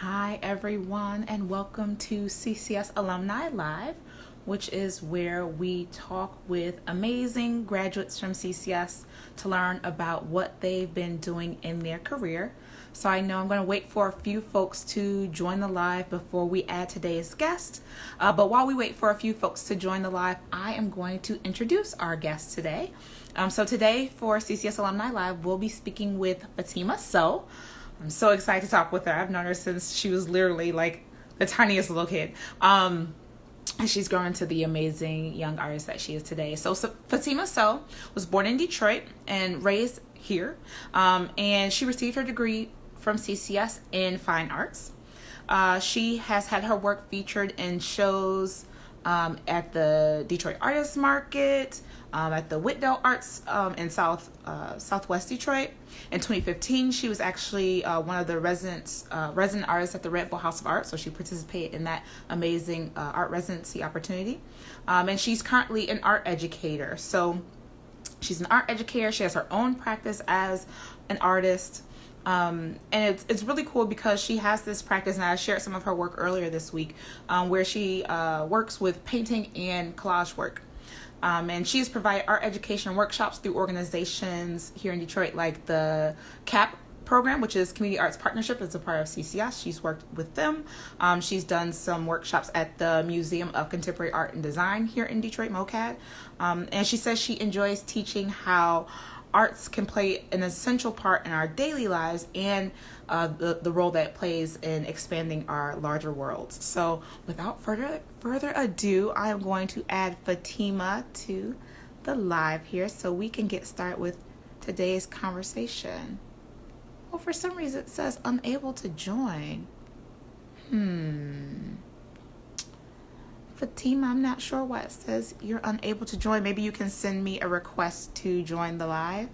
Hi, everyone, and welcome to CCS Alumni Live, which is where we talk with amazing graduates from CCS to learn about what they've been doing in their career. So I know I'm going to wait for a few folks to join the live before we add today's guest. But while we wait for a few folks to join the live, I am going to introduce our guest today. So today for CCS Alumni Live, we'll be speaking with Fatima Sow. I'm so excited to talk with her. I've known her since she was literally like the tiniest little kid. And she's grown into the amazing young artist that she is today. So Fatima Sow was born in Detroit and raised here. And she received her degree from CCS in fine arts. She has had her work featured in shows at the Detroit Artists Market, at the Whitdel Arts in Southwest Detroit. In 2015, she was actually one of the resident artists at the Red Bull House of Art, so she participated in that amazing art residency opportunity. And she's currently an art educator. So she's an art educator. She has her own practice as an artist. And it's really cool because she has this practice, and I shared some of her work earlier this week, where she works with painting and collage work. And she's provided art education workshops through organizations here in Detroit, like the CAP program, which is Community Arts Partnership. It's a part of CCS. She's worked with them. She's done some workshops at the Museum of Contemporary Art and Design here in Detroit, MOCAD. And she says she enjoys teaching how arts can play an essential part in our daily lives and the role that it plays in expanding our larger worlds. So without further ado, I am going to add Fatima to the live here so we can get started with today's conversation. Well, for some reason it says unable to join. Fatima, I'm not sure why it says you're unable to join. Maybe you can send me a request to join the live.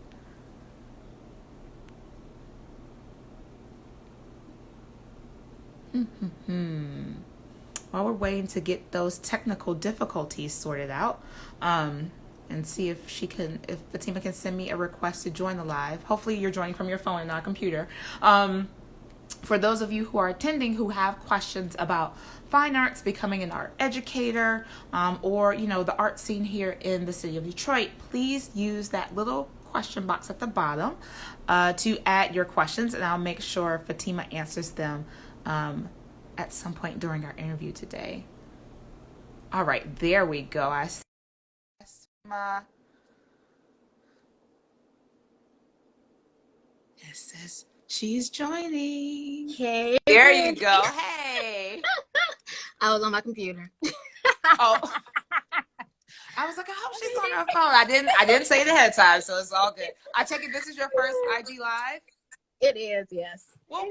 While we're waiting to get those technical difficulties sorted out, and see if Fatima can send me a request to join the live. Hopefully you're joining from your phone and not a computer. For those of you who are attending who have questions about fine arts, becoming an art educator, or the art scene here in the city of Detroit, please use that little question box at the bottom to add your questions, and I'll make sure Fatima answers them at some point during our interview today. All right, there we go. I see Fatima. It says she's joining. Hey, There you go. Hey. I was on my computer. Oh, I was like, I hope she's on her phone. I didn't say it ahead of time, so it's all good. I take it this is your first IG live. It is, yes. Well,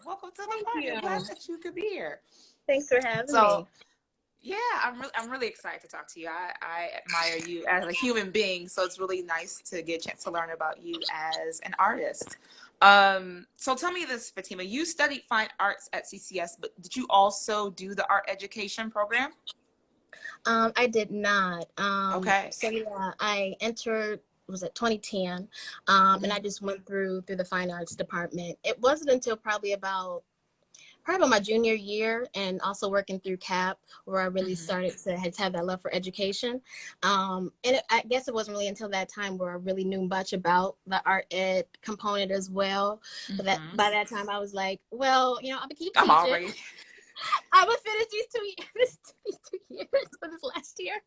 welcome to the Thank party. you. I'm glad that you could be here. Thanks for having So, me. yeah, I'm really excited to talk to you. I admire you as a human being, so it's really nice to get a chance to learn about you as an artist. So tell me this, Fatima. You studied fine arts at CCS, but did you also do the art education program? I did not. Okay. So yeah, I entered, was it 2010? And I just went through the fine arts department. It wasn't until probably about my junior year, and also working through CAP, where I really started to have that love for education. I guess it wasn't really until that time where I really knew much about the art ed component as well. But that by that time I was like, well, I'm gonna keep I'm teaching. already. I'm gonna finish these 2 years for this last year.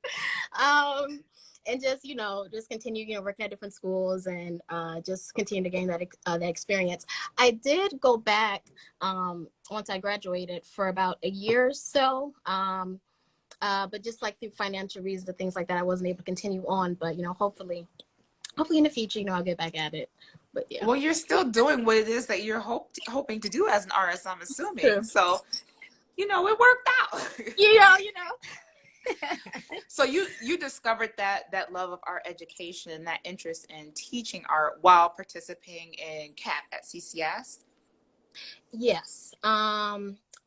And just continue, working at different schools, and just continue to gain that experience. I did go back once I graduated for about a year or so, but just like through financial reasons and things like that, I wasn't able to continue on. But hopefully in the future, I'll get back at it. But yeah. Well, you're still doing what it is that you're hoping to do as an artist, I'm assuming. True. So, it worked out. you know. So you discovered that love of art education and that interest in teaching art while participating in CAP at CCS? Yes.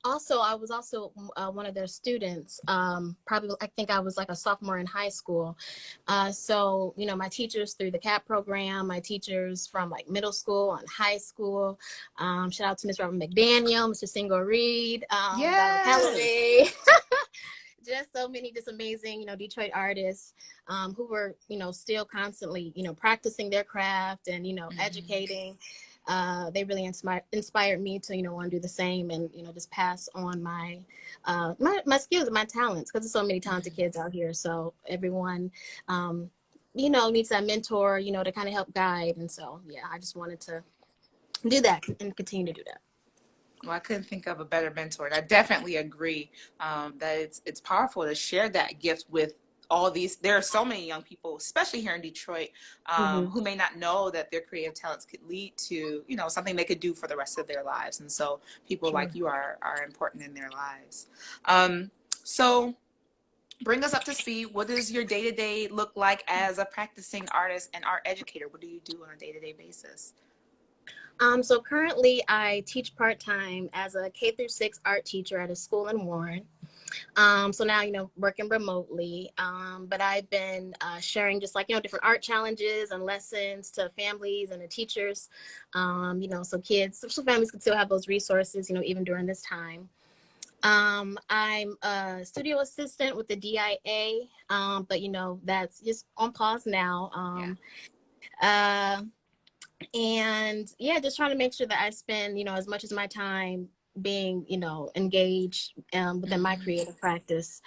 Also, I was also one of their students. Probably, I think I was like a sophomore in high school. So, you know, my teachers through the CAP program, my teachers from like middle school and high school. Shout out to Ms. Robert McDaniel, Mr. Single Reed, Donald Yes. Calloway. Just so many just amazing, you know, Detroit artists who were, you know, still constantly, you know, practicing their craft and, you know, educating. They really inspired me to, you know, want to do the same and, you know, just pass on my skills and my talents, because there's so many talented kids out here. So everyone, you know, needs that mentor, you know, to kind of help guide. And so, yeah, I just wanted to do that and continue to do that. Well, I couldn't think of a better mentor. And I definitely agree that it's powerful to share that gift with all these. There are so many young people, especially here in Detroit, Mm-hmm. who may not know that their creative talents could lead to, you know, something they could do for the rest of their lives. And so people Sure. like you are important in their lives. So bring us up to speed. What does your day-to-day look like as a practicing artist and art educator? What do you do on a day-to-day basis? So currently I teach part-time as a K through 6 art teacher at a school in Warren. So now, you know, working remotely, but I've been sharing just like, you know, different art challenges and lessons to families and the teachers, you know, so kids, so families can still have those resources, you know, even during this time. I'm a studio assistant with the DIA, but, you know, that's just on pause now. Yeah. Uh, and yeah, just trying to make sure that I spend, you know, as much as my time being, you know, engaged within my creative practice.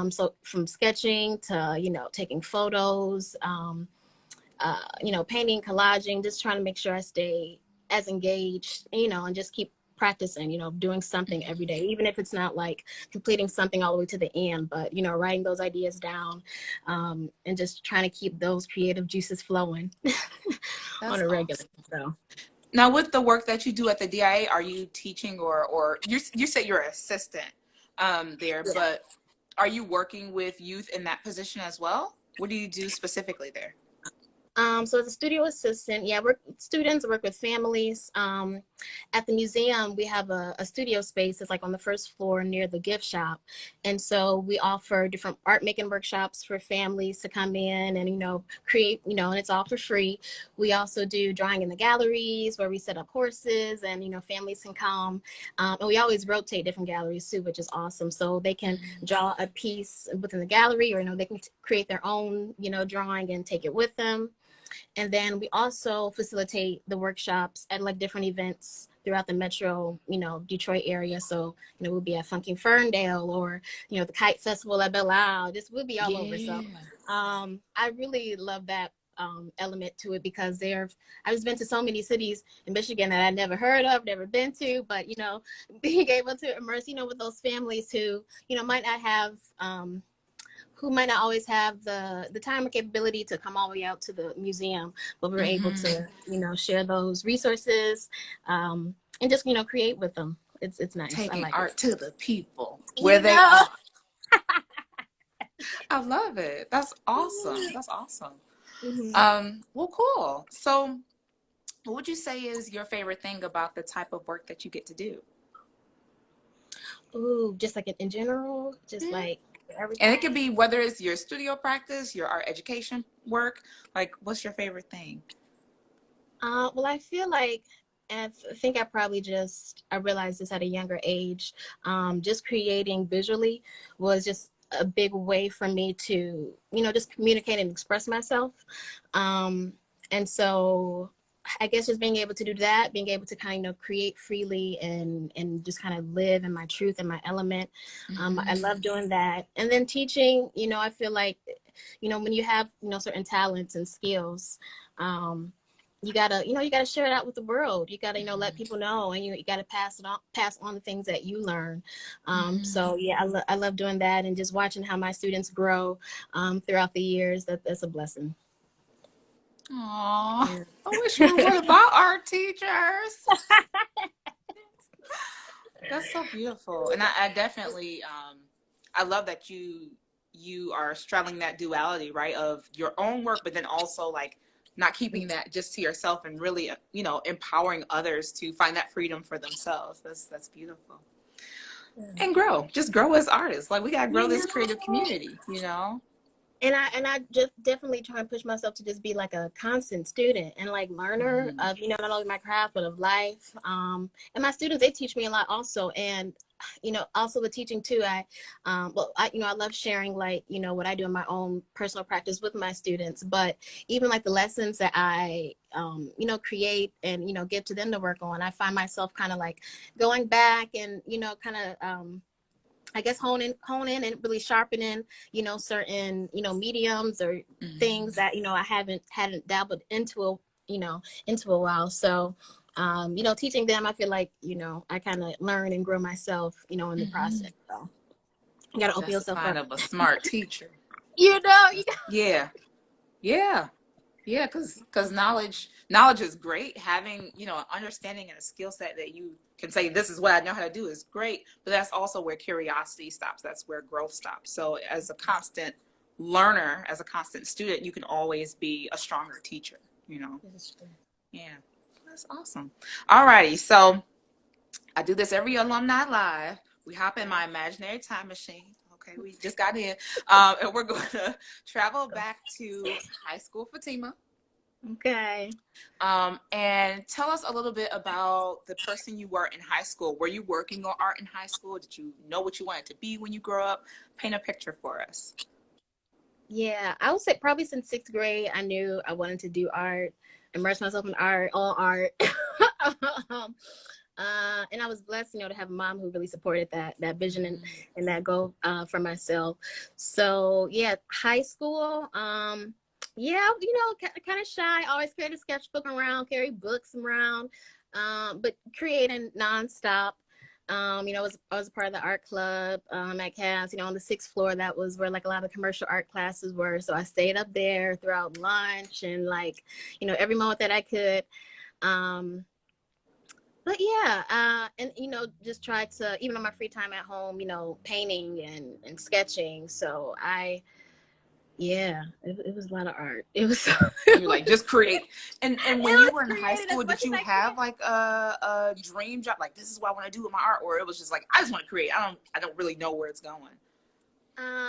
So from sketching to, you know, taking photos, you know, painting, collaging, just trying to make sure I stay as engaged, you know, and just keep practicing, you know, doing something every day, even if it's not like completing something all the way to the end, but, you know, writing those ideas down and just trying to keep those creative juices flowing on That's a regular. awesome. So. Now, with the work that you do at the DIA, are you teaching or you say you're an assistant there, Yeah. but are you working with youth in that position as well? What do you do specifically there? So as a studio assistant, yeah, work with students, work with families. At the museum, we have a studio space that's like on the first floor near the gift shop. And so we offer different art making workshops for families to come in and, you know, create, you know, and it's all for free. We also do drawing in the galleries where we set up courses and, you know, families can come. And we always rotate different galleries too, which is awesome. So they can draw a piece within the gallery or, you know, they can create their own, you know, drawing and take it with them. And then we also facilitate the workshops at like different events throughout the metro, you know, Detroit area. So, you know, we'll be at Funky Ferndale or, you know, the Kite Festival at Belle Isle. This will be all over. So Yeah. I really love that element to it because I've just been to so many cities in Michigan that I never heard of, never been to, but, you know, being able to immerse, you know, with those families who, you know, might not have, who might not always have the time or capability to come all the way out to the museum, but we're able to, you know, share those resources and just, you know, create with them. It's nice. I Taking like it. art to the people where You they know. are. I love it. That's awesome. That's awesome. Mm-hmm. Well, cool. So what would you say is your favorite thing about the type of work that you get to do? Ooh, just like in general, just Mhm. like And it could everything. be whether it's your studio practice, your art education work, like what's your favorite thing? Well, I feel like, and I think I realized this at a younger age. Just creating visually was just a big way for me to, you know, just communicate and express myself. Um, and so I guess just being able to do that, being able to kind of, you know, create freely and just kind of live in my truth and my element. I Mm-hmm. love doing that. And then teaching, you know, I feel like, you know, when you have, you know, certain talents and skills, um, you gotta, you know, you gotta share it out with the world. You gotta, you know, let people know, and you gotta pass on the things that you learn. Mm-hmm. So yeah, I love doing that and just watching how my students grow throughout the years. That's a blessing. Aw, Yeah. I wish we were one of our art teachers. That's so beautiful. And I definitely I love that you are straddling that duality, right? Of your own work, but then also like not keeping that just to yourself and really, you know, empowering others to find that freedom for themselves. That's beautiful. and grow, just grow as artists. Like we gotta grow You this know, creative community, you know. and I just definitely try and push myself to just be like a constant student and like learner Mm-hmm. of, you know, not only my craft but of life. And my students, they teach me a lot also. And you know, also with teaching too, you know, I love sharing, like, you know, what I do in my own personal practice with my students, but even like the lessons that I you know, create and, you know, give to them to work on, I find myself kind of like going back and, you know, kind of I guess hone in and really sharpening, you know, certain, you know, mediums or things Mm-hmm. that, you know, I hadn't dabbled into you know, into a while. So, you know, teaching them, I feel like, you know, I kind of learn and grow myself, you know, in the Mm-hmm. process. So you got to open That's a yourself sign up. of a smart teacher. You know, you Yeah, yeah. Yeah, because knowledge is great. Having, you know, an understanding and a skill set that you can say, this is what I know how to do is great. But that's also where curiosity stops. That's where growth stops. So as a constant learner, as a constant student, you can always be a stronger teacher, you know. Yeah, that's awesome. All righty. So I do this every Alumni Live. We hop in my imaginary time machine. Okay, we just got in. And we're going to travel back to high school, Fatima. okay. And tell us a little bit about the person you were in high school. Were you working on art in high school? Did you know what you wanted to be when you grow up? Paint a picture for us. Yeah, I would say probably since sixth grade, I knew I wanted to do art, immerse myself in art, all art. um, and I was blessed, you know, to have a mom who really supported that vision and that goal for myself. So yeah, high school. Yeah, you know, kind of shy. Always carried a sketchbook around, carry books around, but creating nonstop. You know, I was a part of the art club at CAS. You know, on the sixth floor, that was where like a lot of the commercial art classes were. So I stayed up there throughout lunch and like, you know, every moment that I could. Um, but yeah, and you know, just try to, even on my free time at home, you know, painting and sketching. So yeah, it was a lot of art. It was You're like, just create. And it when you was were in high created as school, much did as you I have could. like a dream job? Like, this is what I want to do with my art, or it was just like, I just want to create. I don't really know where it's going.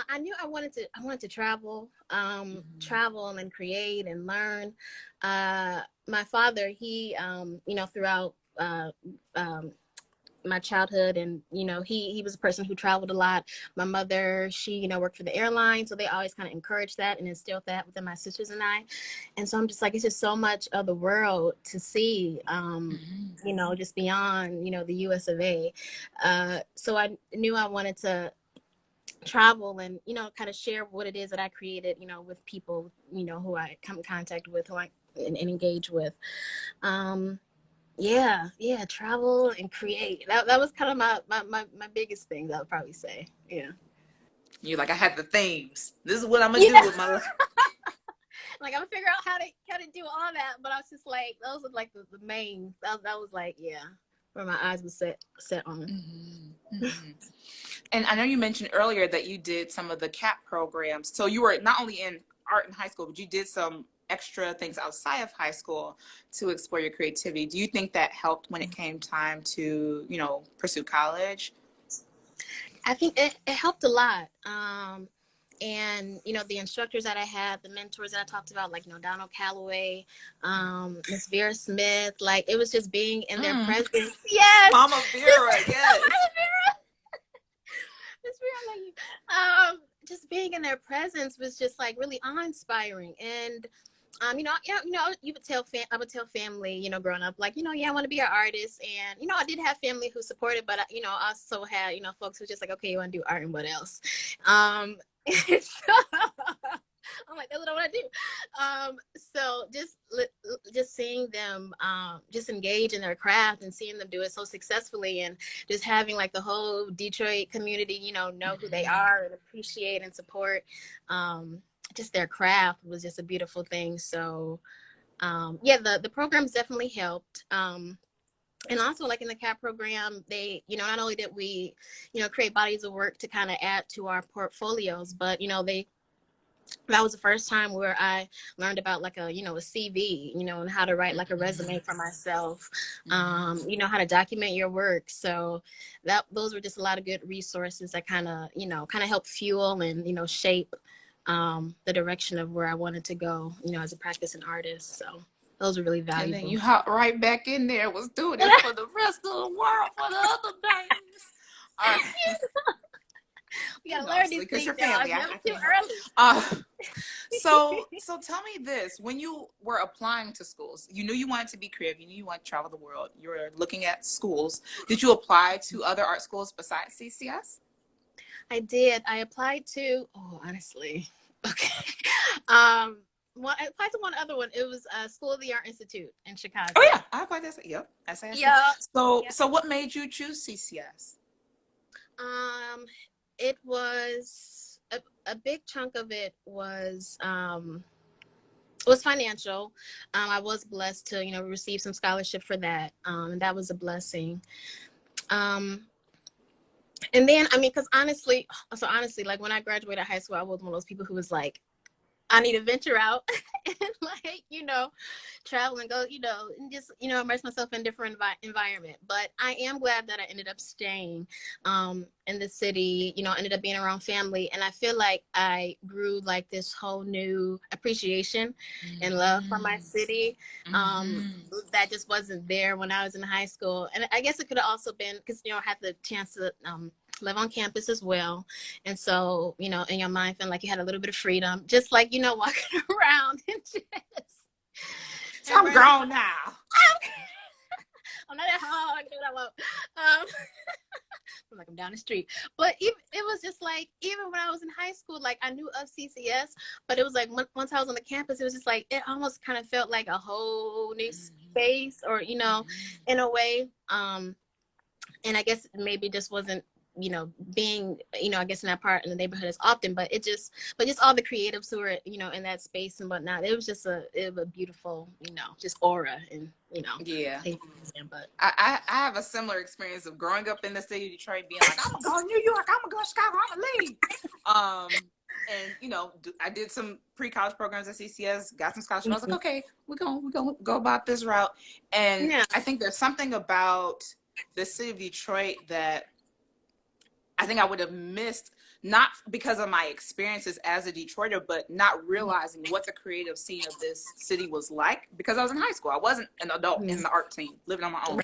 I knew I wanted to travel, Mm-hmm. travel and create and learn. My father, you know, throughout um, my childhood, and you know, he was a person who traveled a lot. My mother, she, you know, worked for the airline, so they always kind of encouraged that and instilled that within my sisters and I. And so I'm just like, it's just so much of the world to see, Mm-hmm. you know, just beyond, you know, the US of A. So I knew I wanted to travel and, you know, kind of share what it is that I created, you know, with people, you know, who I come in contact with, who I and engage with. um yeah, travel and create. That was kind of my biggest thing, I would probably say. Yeah. You're like, I had the themes. This is what I'm gonna You do know, with my life. like I'm gonna figure out how to do all that, but I was just like, those were like the main, that was like, yeah, where my eyes was set on. Mm-hmm. Mm-hmm. And I know you mentioned earlier that you did some of the CAP programs. So you were not only in art in high school, but you did some extra things outside of high school to explore your creativity. Do you think that helped when it came time to, you know, pursue college? I think it helped a lot. And you know, the instructors that I had, the mentors that I talked about, like, you know, Donald Calloway, Miss Vera Smith, like it was just being in their Mm. presence. Yes, Mama Vera, yes. Miss Vera, I love you. Just being in their presence was just like really awe-inspiring. And you would tell I would tell family, you know, growing up, like, you know, yeah, I want to be an artist, and you know, I did have family who supported, but you know, I also had, you know, folks who were just like, okay, you want to do art and what else? So I'm like, that's what I want to do. So just seeing them just engage in their craft and seeing them do it so successfully, and just having like the whole Detroit community, you know who they Mm-hmm. are and appreciate and support just their craft was just a beautiful thing. So yeah, the programs definitely helped. And also, like in the CAP program, they, you know, not only did we, you know, create bodies of work to kind of add to our portfolios, but you know, they that was the first time where I learned about like a CV, and how to write like a resume for myself, how to document your work. So those were just a lot of good resources that kind of help fuel and shape the direction of where I wanted to go, as a practicing artist. So those are really And then valuable. you hop right back in there, was doing it for the rest of the world for the other days. All right. We gotta learn Honestly, these because things, your y'all. family, It's I never too can't help. early. So tell me this: when you were applying to schools, you knew you wanted to be creative, you knew you wanted to travel the world. You were looking at schools. Did you apply to other art schools besides CCS? I did. I applied to. Oh, honestly, okay. Well, I applied to one other one. It was School of the Art Institute in Oh Chicago. yeah, I applied this. Yep, SASC. Yeah. So what made you choose CCS? Um, it was a big chunk of it was financial. I was blessed to receive some scholarship for that. And that was a blessing. Um, and then I mean, because honestly, like when I graduated high school, I was one of those people who was like, I need to venture out and like, travel and go, and just, immerse myself in different environment. But I am glad that I ended up staying in the city, ended up being around family. And I feel like I grew like this whole new appreciation and love for my city that just wasn't there when I was in high school. And I guess it could have also been because, I had the chance to live on campus as well. And so, in your mind, feeling like you had a little bit of freedom, just like, walking around and just. So I'm grown now. I'm not at home. I can do what I want. I'm like, I'm down the street. But it was just like, even when I was in high school, like I knew of CCS, but it was like once I was on the campus, it was just like, it almost kind of felt like a whole new space or, in a way. And I guess maybe just wasn't, being, I guess in that part in the neighborhood as often, but just all the creatives who were, in that space and whatnot. It was just a beautiful, just aura and, Yeah. But I have a similar experience of growing up in the city of Detroit, being like, I'm gonna go to New York, I'm gonna go to Chicago, I'm gonna leave. And I did some pre-college programs at CCS, got some scholarships. I was like, okay, we're gonna go about this route. And yeah. I think there's something about the city of Detroit that I think I would have missed, not because of my experiences as a Detroiter, but not realizing what the creative scene of this city was like because I was in high school. I wasn't an adult in the art scene, living on my own,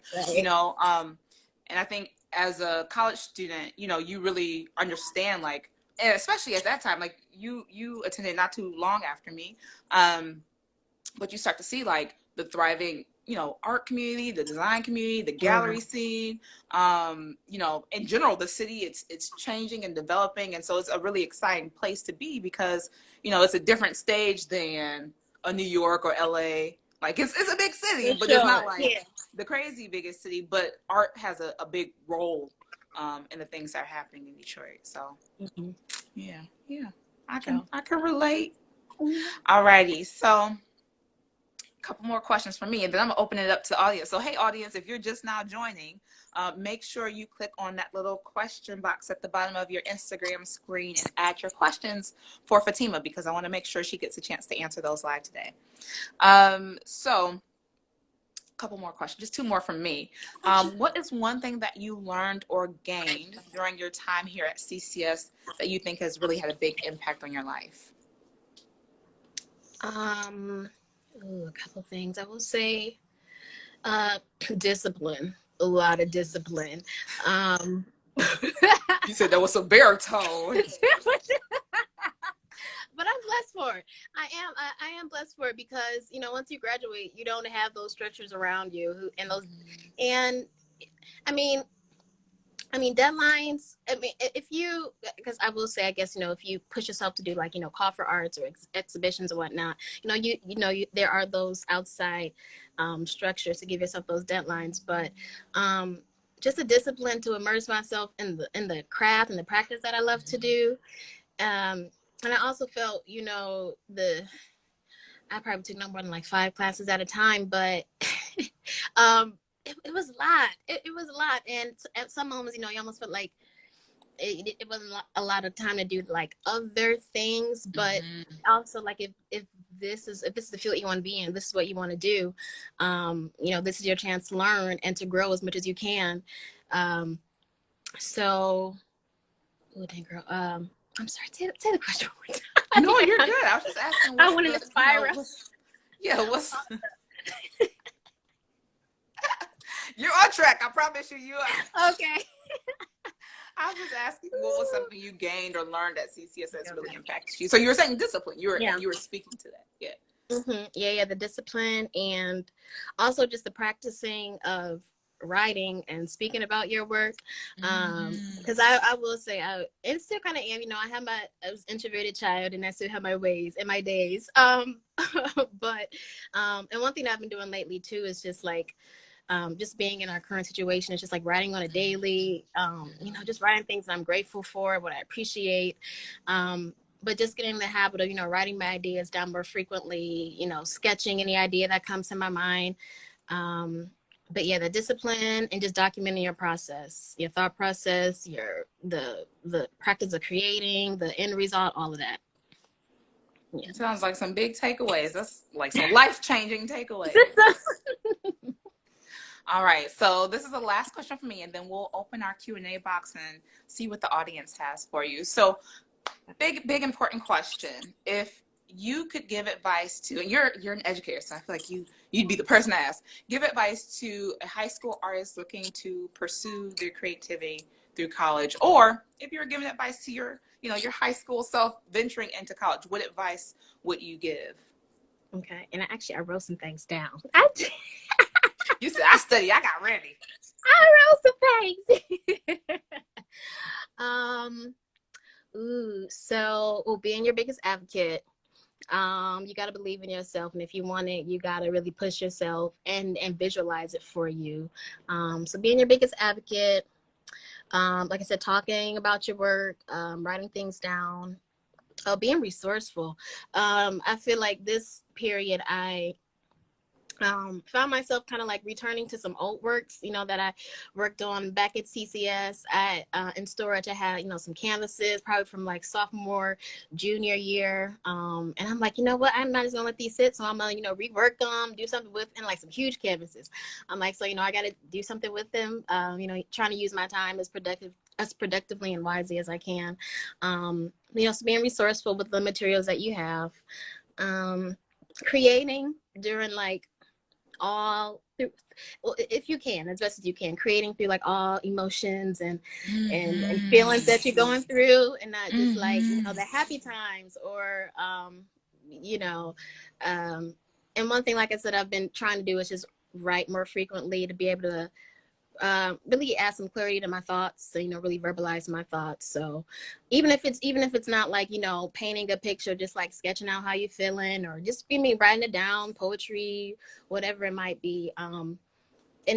and I think as a college student, you really understand, like, and especially at that time, like you attended not too long after me, but you start to see like the thriving art community, the design community, the gallery scene, in general, the city, it's changing and developing. And so it's a really exciting place to be because, it's a different stage than a New York or LA. Like it's a big city, but it's not like the crazy biggest city, but art has a big role in the things that are happening in Detroit. So yeah, I can relate. Alrighty. So, couple more questions from me, and then I'm gonna open it up to the audience. So hey audience, if you're just now joining, make sure you click on that little question box at the bottom of your Instagram screen and add your questions for Fatima, because I want to make sure she gets a chance to answer those live today. So a couple more questions, just two more from me. What is one thing that you learned or gained during your time here at CCS that you think has really had a big impact on your life? A couple things. I will say discipline. A lot of discipline. You said that was a baritone. But I'm blessed for it. I am blessed for it because once you graduate, you don't have those structures around you and I mean deadlines. I mean, because I will say, I guess if you push yourself to do like call for arts or exhibitions or whatnot, there are those outside structures to give yourself those deadlines. But just a discipline to immerse myself in the craft and the practice that I love to do. And I also felt, I probably took no more than like 5 classes at a time, but it was a lot. It was a lot. And at some moments, you almost felt like it wasn't a lot of time to do like other things, but also like if this is the field you want to be in, this is what you want to do, you know, this is your chance to learn and to grow as much as you can. So, oh dang girl, I'm sorry, say the question one more time. No, you're good. I was just asking what's I went in a spiral. What's you're on track, I promise you are. Okay. I was just asking what was something you gained or learned at CCS that's really impacted you. So you were saying discipline. You were speaking to that. Yeah. Yeah, the discipline, and also just the practicing of writing and speaking about your work. Because I will say, and still kind of am, you know, I was an introverted child, and I still have my ways and my days. But and one thing that I've been doing lately too is just like, just being in our current situation, it's just like writing on a daily, you know, just writing things I'm grateful for, what I appreciate. But just getting in the habit of, you know, writing my ideas down more frequently, you know, sketching any idea that comes to my mind. But yeah, the discipline and just documenting your process, your thought process, the practice of creating, the end result, all of that. Yeah. Sounds like some big takeaways. That's like some life-changing takeaways. All right, so this is the last question for me, and then we'll open our Q&A box and see what the audience has for you. So big important question. If you could give advice to, and you're an educator, so I feel like you'd be the person to ask, give advice to a high school artist looking to pursue their creativity through college, or if you were giving advice to your high school self venturing into college, what advice would you give? Okay, and I wrote some things down. You said I studied, I got ready. I wrote some things. Being your biggest advocate. You got to believe in yourself, and if you want it, you got to really push yourself and visualize it for you. So being your biggest advocate, like I said, talking about your work, writing things down, being resourceful. I feel like this period I found myself kind of like returning to some old works, you know, that I worked on back at CCS. In storage, I had, you know, some canvases probably from like sophomore, junior year. And I'm like, you know what, I'm not just gonna let these sit. So I'm gonna, you know, rework them, do something with, and like some huge canvases. I'm like, so, you know, I got to do something with them. You know, trying to use my time as productively and wisely as I can. You know, so being resourceful with the materials that you have. Creating during like if you can, as best as you can, creating through like all emotions and feelings that you're going through, and not just like, you know, the happy times or you know, and one thing, like I said, I've been trying to do is just write more frequently to be able to really add some clarity to my thoughts, so, you know, really verbalize my thoughts. So even if it's not like, you know, painting a picture, just like sketching out how you're feeling, or just writing it down, poetry, whatever it might be, and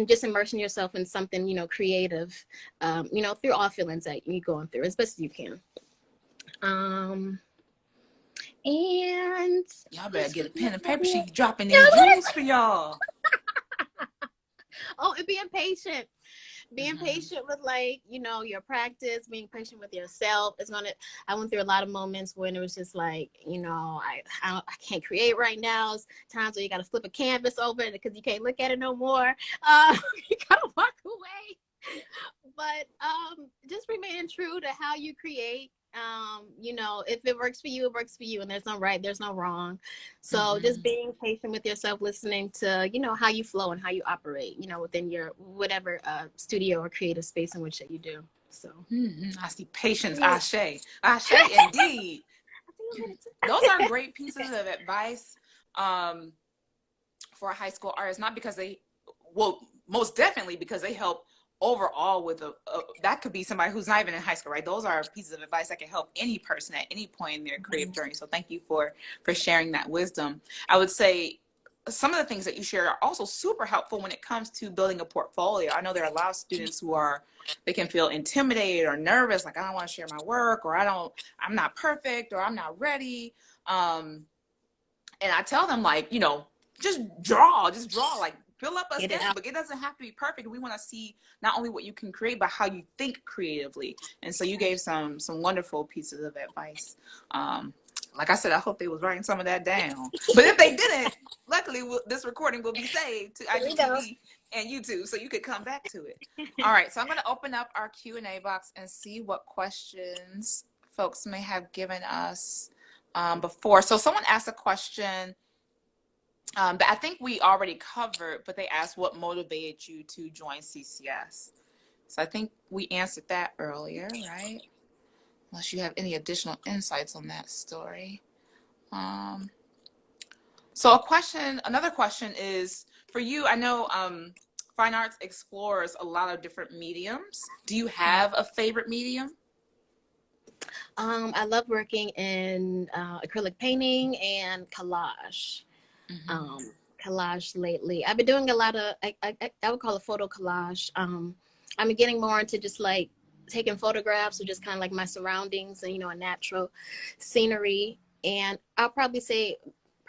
just immersing yourself in something, you know, creative, you know, through all feelings that you're going through as best as you can. And y'all better get a pen and paper. She dropping these jewels for y'all. Oh, and being patient with, like, you know, your practice, being patient with yourself. I went through a lot of moments when it was just like, you know, I can't create right now. It's times where you got to flip a canvas over because you can't look at it no more. You got to walk away. But just remaining true to how you create. You know, if it works for you, it works for you, and there's no right, there's no wrong. So just being patient with yourself, listening to, you know, how you flow and how you operate, you know, within your whatever studio or creative space in which that you do. So I see patience. Ashe indeed. Those are great pieces of advice for a high school artist, not because most definitely because they help overall with that could be somebody who's not even in high school, right? Those are pieces of advice that can help any person at any point in their creative journey. So thank you for sharing that wisdom. I would say some of the things that you share are also super helpful when it comes to building a portfolio. I know there are a lot of students they can feel intimidated or nervous, like I don't want to share my work, or I'm not perfect, or I'm not ready. And I tell them, like, you know, just draw like fill up a Get it out. sketchbook. It doesn't have to be perfect. We want to see not only what you can create, but how you think creatively. And so you gave some wonderful pieces of advice. Like I said, I hope they was writing some of that down. But if they didn't, luckily this recording will be saved to IGTV and YouTube, so you could come back to it. All right, so I'm going to open up our Q&A box and see what questions folks may have given us before. So someone asked a question that I think we already covered, but they asked what motivated you to join CCS. So I think we answered that earlier, right? Unless you have any additional insights on that story. So another question is, for you, I know fine arts explores a lot of different mediums. Do you have a favorite medium? I love working in acrylic painting and collage. Mm-hmm. Collage lately. I've been doing a lot of, I would call it photo collage. I'm getting more into just like taking photographs of just kind of like my surroundings and, a natural scenery. And I'll probably say,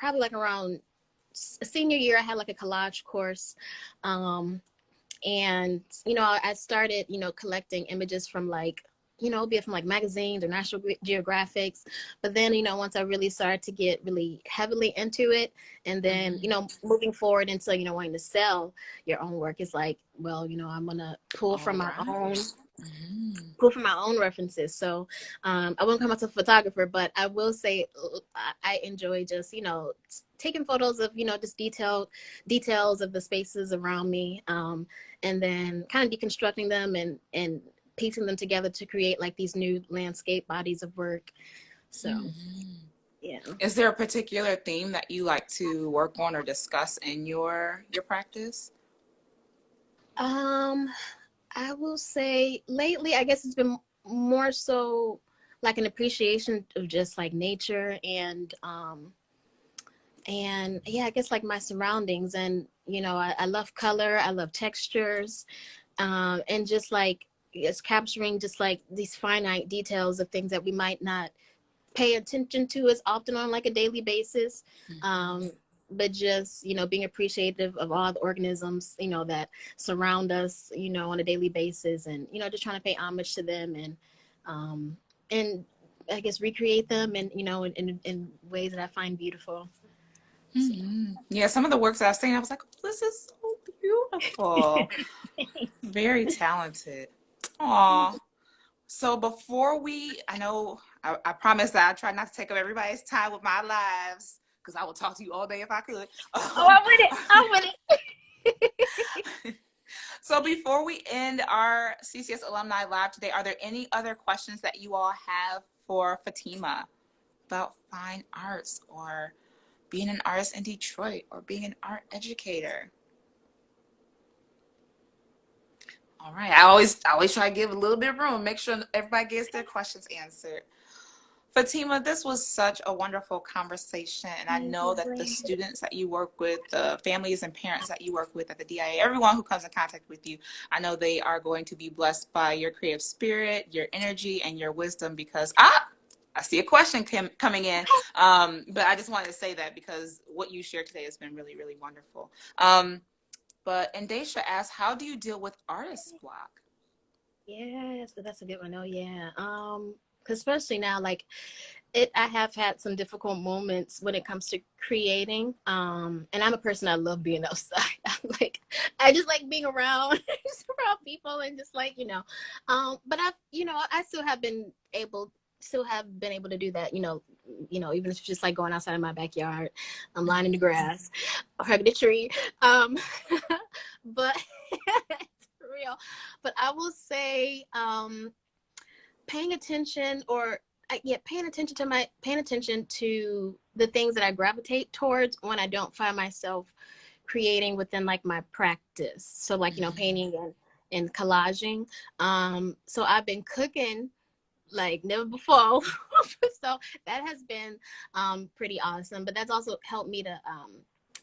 like around senior year, I had like a collage course. And, I started, collecting images from like, be it from like magazines or National Geographics. But then, once I really started to get really heavily into it, and then, moving forward into, wanting to sell your own work, is like, well, I'm going to pull from my own references. So I won't call myself a photographer, but I will say I enjoy just, taking photos of, just details of the spaces around me, and then kind of deconstructing them and piecing them together to create like these new landscape bodies of work. So, yeah. Is there a particular theme that you like to work on or discuss in your practice? I will say lately, I guess it's been more so like an appreciation of just like nature and yeah, I guess like my surroundings, and I love color, I love textures, and just like it's capturing just like these finite details of things that we might not pay attention to as often on like a daily basis. But just, being appreciative of all the organisms, that surround us, on a daily basis, and, just trying to pay homage to them and I guess recreate them and, in ways that I find beautiful. Mm-hmm. Yeah, some of the works that I've seen, I was like, oh, this is so beautiful. Very talented. Aw. So before I know I promised that I try not to take up everybody's time with my lives, because I will talk to you all day if I could. I'm with it. So before we end our CCS Alumni Live today, are there any other questions that you all have for Fatima about fine arts or being an artist in Detroit or being an art educator? All right. I always try to give a little bit of room, make sure everybody gets their questions answered. Fatima, this was such a wonderful conversation, and I know that the students that you work with, the families and parents that you work with at the DIA, everyone who comes in contact with you, I know they are going to be blessed by your creative spirit, your energy, and your wisdom, because I see a question coming in, but I just wanted to say that because what you shared today has been really, really wonderful. But Daisha asks, how do you deal with artist block? Yes, that's a good one. Oh yeah. Because especially now, like I have had some difficult moments when it comes to creating. And I'm a person, I love being outside. I just like being around, just around people and just like, but I still have been able to do that, even if it's just like going outside in my backyard, I'm lining the grass, hugging the tree. But it's real. But I will say, paying attention to the things that I gravitate towards when I don't find myself creating within like my practice. So like, painting and collaging. So I've been cooking like never before. So that has been pretty awesome. But that's also helped me to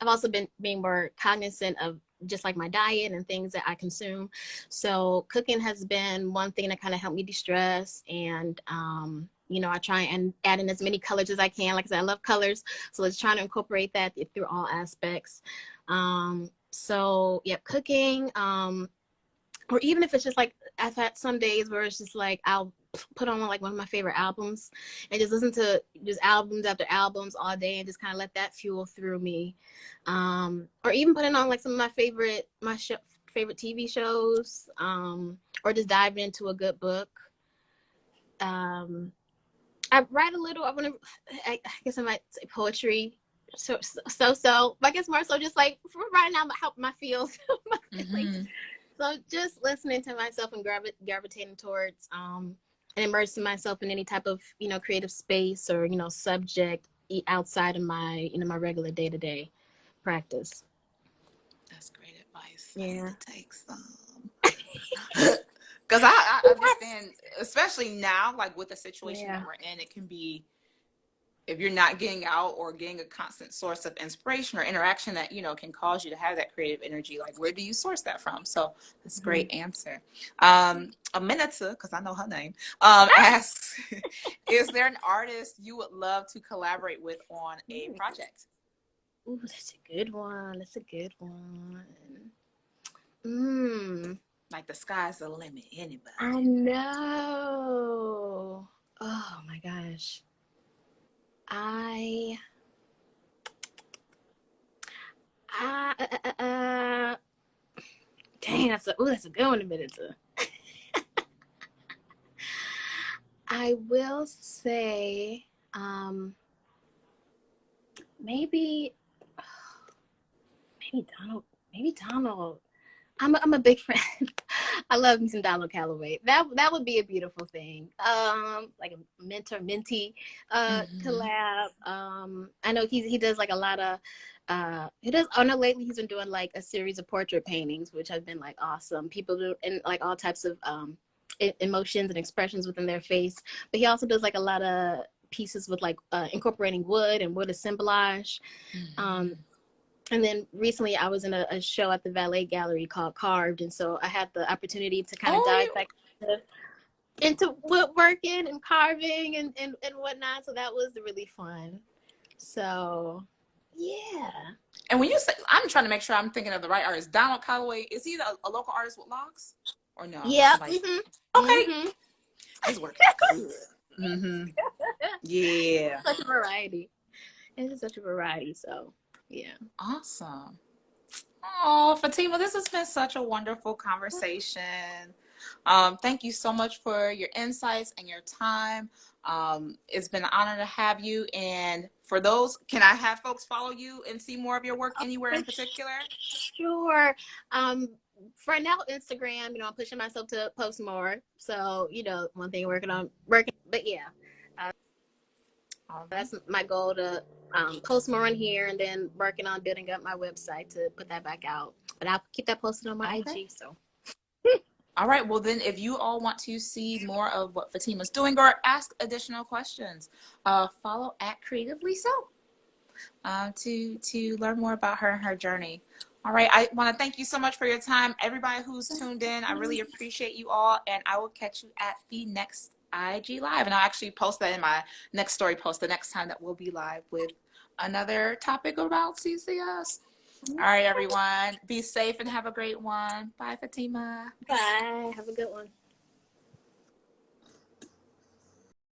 I've also been being more cognizant of just like my diet and things that I consume. So cooking has been one thing that kind of helped me de-stress, and I try and add in as many colors as I can. Like I said, I love colors, so let's try to incorporate that through all aspects. So yeah, cooking, or even if it's just like, I've had some days where it's just like I'll put on like one of my favorite albums and just listen to just albums after albums all day and just kind of let that fuel through me. Or even putting on like some of my favorite favorite TV shows, or just diving into a good book. I write a little. I guess I might say poetry. So. I guess more so just like writing out my feels, my feelings. Mm-hmm. So just listening to myself and gravitating towards and immersing myself in any type of creative space or subject outside of my my regular day-to-day practice. That's great advice. I need Yeah. to take some. Because I understand, especially now, like with the situation that we're in, it can be, if you're not getting out or getting a constant source of inspiration or interaction that, can cause you to have that creative energy, like where do you source that from? So that's a great answer. Aminata, because I know her name, asks, is there an artist you would love to collaborate with on a project? Ooh, that's a good one. That's a good one. Like the sky's the limit, anybody. I know. Oh my gosh. Dang, that's a good one to admit to. I will say, maybe Donald. Maybe Donald. I'm a big fan. I love me some Donald Calloway. That would be a beautiful thing. Like a mentor-mentee collab. I know he does like a lot of he does. I know lately he's been doing like a series of portrait paintings, which have been like awesome. People do and like all types of emotions and expressions within their face. But he also does like a lot of pieces with like incorporating wood and wood assemblage. And then recently I was in a show at the Valet Gallery called Carved. And so I had the opportunity to kind of dive back into woodworking and carving and whatnot. So that was really fun. So, yeah. And when you say, I'm trying to make sure I'm thinking of the right artist. Donald Calloway, is he a local artist with locks? Or no? Yeah. Okay. His work is good. Yeah. Such a variety. It's such a variety. So, yeah. Awesome. Oh, Fatima, this has been such a wonderful conversation. Thank you so much for your insights and your time. It's been an honor to have you. And for those, can I have folks follow you and see more of your work anywhere in particular? Sure. For now, Instagram, I'm pushing myself to post more. So, one thing working, but yeah, that's my goal to post more on here and then working on building up my website to put that back out. But I'll keep that posted on my IG. So. All right. Well, then if you all want to see more of what Fatima's doing or ask additional questions, follow at Creatively So to learn more about her and her journey. All right. I want to thank you so much for your time. Everybody who's tuned in, I really appreciate you all. And I will catch you at the next IG Live. And I'll actually post that in my next story post the next time that we'll be live with another topic about CCS. All right, everyone. Be safe and have a great one. Bye, Fatima. Bye. Have a good one.